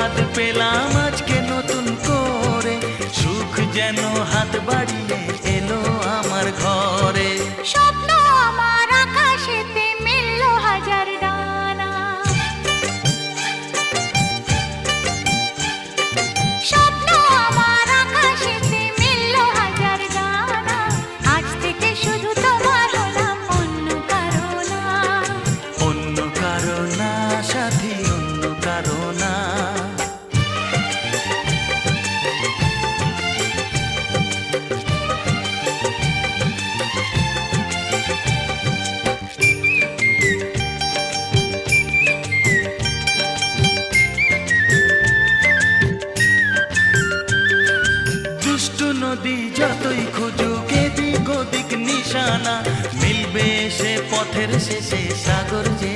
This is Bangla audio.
স্বাদ পেলাম আজকে নতুন করে, সুখ যেন হাত বাড়িয়ে এলো আমার ঘরে। স্বপ্ন আমার আকাশেতে মেলল হাজার ডানা, স্বপ্ন আমার আকাশেতে মেলল হাজার ডানা। আজ থেকে শুধু তোমার হলাম, অন্য কারো না। অন্য কারো না সাথী, অন্য কারো না। দুষ্টু নদী যতই খুঁজুক এদিক ওদিক নিশানা, মিলবে সে পথের শেষে সাগর যে